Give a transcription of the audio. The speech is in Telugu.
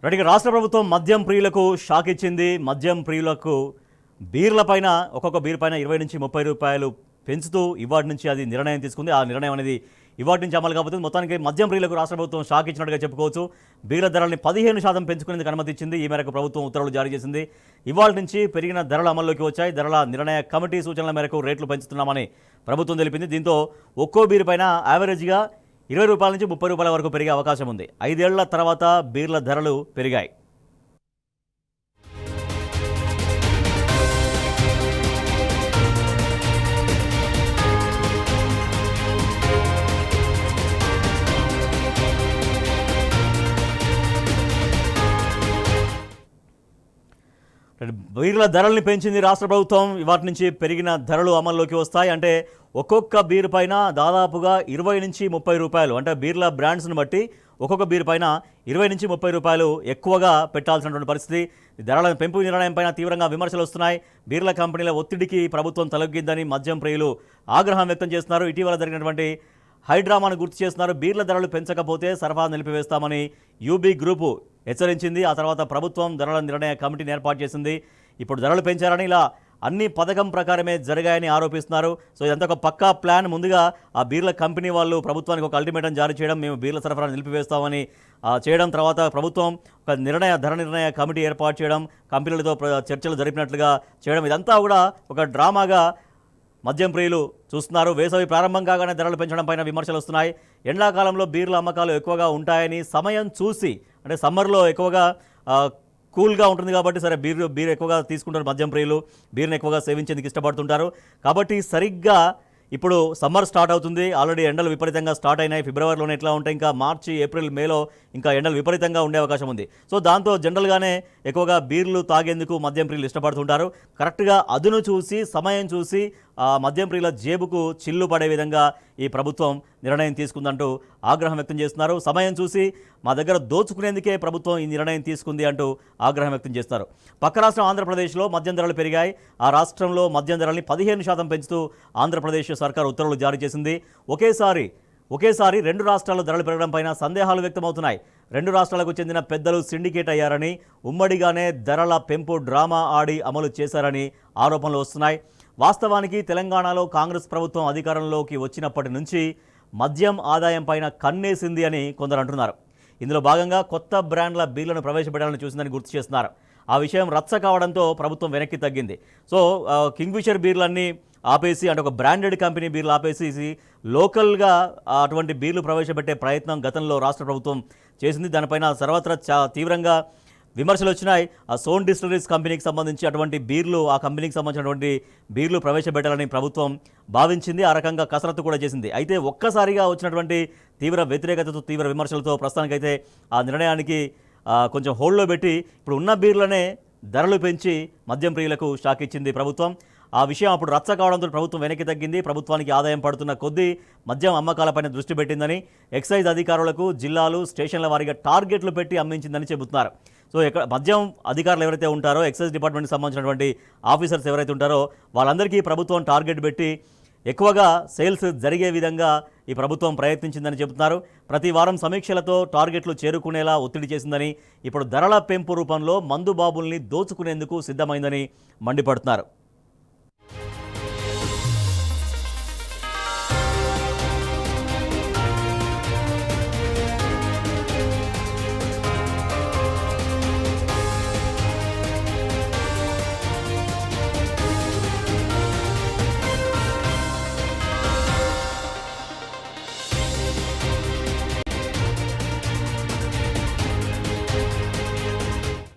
రెడీగా రాష్ట్ర ప్రభుత్వం మద్యం ప్రియులకు షాక్ ఇచ్చింది. మద్యం ప్రియులకు బీర్లపైన ఒక్కొక్క బీర్ పైన 20 నుంచి 30 రూపాయలు పెంచుతూ ఇవాటి నుంచి అది నిర్ణయం తీసుకుంది. ఆ నిర్ణయం అనేది ఇవాటి నుంచి అమలు కాబోతుంది. మొత్తానికి మద్యం ప్రియులకు రాష్ట్ర ప్రభుత్వం షాక్ ఇచ్చినట్టుగా చెప్పుకోవచ్చు. బీర్ల ధరల్ని 15% పెంచుకునేందుకు అనుమతి ఇచ్చింది. ఈ మేరకు ప్రభుత్వం ఉత్తర్వులు జారీ చేసింది. ఇవాళ నుంచి పెరిగిన ధరలు అమల్లోకి వచ్చాయి. ధరల నిర్ణయ కమిటీ సూచనల మేరకు రేట్లు పెంచుతున్నామని ప్రభుత్వం తెలిపింది. దీంతో ఒక్కో బీర్ పైన యావరేజ్గా 20 రూపాయల నుంచి 30 రూపాయల వరకు పెరిగే అవకాశం ఉంది. 5 ఏళ్ల తర్వాత బీర్ల ధరలు పెరిగాయి. బీర్ల ధరల్ని పెంచింది రాష్ట్ర ప్రభుత్వం. ఇవాటి నుంచి పెరిగిన ధరలు అమల్లోకి వస్తాయి. అంటే ఒక్కొక్క బీర్ పైన దాదాపుగా 20 నుంచి 30 రూపాయలు, అంటే బీర్ల బ్రాండ్స్ని బట్టి ఒక్కొక్క బీర్ పైన 20 నుంచి 30 రూపాయలు ఎక్కువగా పెట్టాల్సినటువంటి పరిస్థితి. ధరల పెంపు నిర్ణయం పైన తీవ్రంగా విమర్శలు వస్తున్నాయి. బీర్ల కంపెనీల ఒత్తిడికి ప్రభుత్వం తలొగ్గిద్దని మద్యం ప్రియులు ఆగ్రహం వ్యక్తం చేస్తున్నారు. ఇటీవల జరిగినటువంటి హైడ్రామాను గుర్తు చేస్తున్నారు. బీర్ల ధరలు పెంచకపోతే సరఫరా నిలిపివేస్తామని యూబీ గ్రూపు హెచ్చరించింది. ఆ తర్వాత ప్రభుత్వం ధరల నిర్ణయ కమిటీని ఏర్పాటు చేసింది. ఇప్పుడు ధరలు పెంచారని, ఇలా అన్ని పథకం ప్రకారమే జరిగాయని ఆరోపిస్తున్నారు. సో ఇదంతా ఒక పక్కా ప్లాన్. ముందుగా ఆ బీర్ల కంపెనీ వాళ్ళు ప్రభుత్వానికి ఒక అల్టిమేటం జారీ చేయడం, మేము బీర్ల సరఫరా నిలిపివేస్తామని చేయడం, తర్వాత ప్రభుత్వం ఒక ధర నిర్ణయ కమిటీ ఏర్పాటు చేయడం, కంపెనీలతో చర్చలు జరిపినట్లుగా చేయడం, ఇదంతా కూడా ఒక డ్రామాగా మద్యం ప్రియులు చూస్తున్నారు. వేసవి ప్రారంభం కాగానే ధరలు పెంచడం పైన విమర్శలు వస్తున్నాయి. ఎండాకాలంలో బీర్ల అమ్మకాలు ఎక్కువగా ఉంటాయని, సమయం చూసి, అంటే సమ్మర్లో ఎక్కువగా కూల్గా ఉంటుంది కాబట్టి సరే బీర్ ఎక్కువగా తీసుకుంటారు మద్యం ప్రియులు, బీర్ని ఎక్కువగా సేవించేందుకు ఇష్టపడుతుంటారు. కాబట్టి సరిగ్గా ఇప్పుడు సమ్మర్ స్టార్ట్ అవుతుంది. ఆల్రెడీ ఎండలు విపరీతంగా స్టార్ట్ అయినాయి. ఫిబ్రవరిలోనే ఎట్లా ఉంటాయి, ఇంకా మార్చి ఏప్రిల్ మేలో ఇంకా ఎండలు విపరీతంగా ఉండే అవకాశం ఉంది. సో దాంతో జనరల్గానే ఎక్కువగా బీర్లు తాగేందుకు మద్యం ప్రియులు ఇష్టపడుతుంటారు. కరెక్ట్గా అదును చూసి, సమయం చూసి మద్యం ప్రియుల జేబుకు చిల్లు పడే విధంగా ఈ ప్రభుత్వం నిర్ణయం తీసుకుందంటూ ఆగ్రహం వ్యక్తం చేస్తున్నారు. సమయం చూసి మా దగ్గర దోచుకునేందుకే ప్రభుత్వం ఈ నిర్ణయం తీసుకుంది అంటూ ఆగ్రహం వ్యక్తం చేస్తారు. పక్క రాష్ట్రం ఆంధ్రప్రదేశ్లో మద్యం ధరలు పెరిగాయి. ఆ రాష్ట్రంలో మద్యం ధరల్ని 15% పెంచుతూ ఆంధ్రప్రదేశ్ సర్కార్ ఉత్తర్వులు జారీ చేసింది. ఒకేసారి రెండు రాష్ట్రాల్లో ధరలు పెరగడం పైన సందేహాలు వ్యక్తమవుతున్నాయి. రెండు రాష్ట్రాలకు చెందిన పెద్దలు సిండికేట్ అయ్యారని, ఉమ్మడిగానే ధరల పెంపు డ్రామా ఆడి అమలు చేశారని ఆరోపణలు వస్తున్నాయి. వాస్తవానికి తెలంగాణలో కాంగ్రెస్ ప్రభుత్వం అధికారంలోకి వచ్చినప్పటి నుంచి మద్యం ఆదాయం పైన కన్నేసింది అని కొందరు అంటున్నారు. ఇందులో భాగంగా కొత్త బ్రాండ్ల బీర్లను ప్రవేశపెట్టాలని చూసిందని గుర్తు చేస్తున్నారు. ఆ విషయం రచ్చ కావడంతో ప్రభుత్వం వెనక్కి తగ్గింది. సో కింగ్ఫిషర్ బీర్లన్నీ ఆపేసి, అంటే ఒక బ్రాండెడ్ కంపెనీ బీర్లు ఆపేసి లోకల్గా అటువంటి బీర్లు ప్రవేశపెట్టే ప్రయత్నం గతంలో రాష్ట్ర ప్రభుత్వం చేసింది. దానిపైన సర్వత్రా తీవ్రంగా విమర్శలు వచ్చినాయి. ఆ సోన్ డిస్టిలరీస్ కంపెనీకి సంబంధించి అటువంటి బీర్లు, ఆ కంపెనీకి సంబంధించినటువంటి బీర్లు ప్రవేశపెట్టాలని ప్రభుత్వం భావించింది. ఆ రకంగా కసరత్తు కూడా చేసింది. అయితే ఒక్కసారిగా వచ్చినటువంటి తీవ్ర వ్యతిరేకతతో, తీవ్ర విమర్శలతో ప్రస్తుతానికైతే ఆ నిర్ణయానికి కొంచెం హోల్డ్లో పెట్టి ఇప్పుడు ఉన్న బీర్లనే ధరలు పెంచి మద్యం ప్రియులకు షాక్ ఇచ్చింది ప్రభుత్వం. ఆ విషయం అప్పుడు రచ్చ కావడంతో ప్రభుత్వం వెనక్కి తగ్గింది. ప్రభుత్వానికి ఆదాయం పడుతున్న కొద్దీ మద్యం అమ్మకాలపైన దృష్టి పెట్టిందని, ఎక్సైజ్ అధికారులకు జిల్లాలు, స్టేషన్ల వారీగా టార్గెట్లు పెట్టి అమ్మించిందని చెబుతున్నారు. సో మద్యం అధికారులు ఎవరైతే ఉంటారో, ఎక్సైజ్ డిపార్ట్మెంట్కి సంబంధించినటువంటి ఆఫీసర్స్ ఎవరైతే ఉంటారో వాళ్ళందరికీ ప్రభుత్వం టార్గెట్ పెట్టి ఎక్కువగా సేల్స్ జరిగే విధంగా ఈ ప్రభుత్వం ప్రయత్నించిందని చెబుతున్నారు. ప్రతి వారం సమీక్షలతో టార్గెట్లు చేరుకునేలా ఒత్తిడి చేసిందని, ఇప్పుడు ధరల పెంపు రూపంలో మందు బాబుల్ని దోచుకునేందుకు సిద్ధమైందని మండిపడుతున్నారు.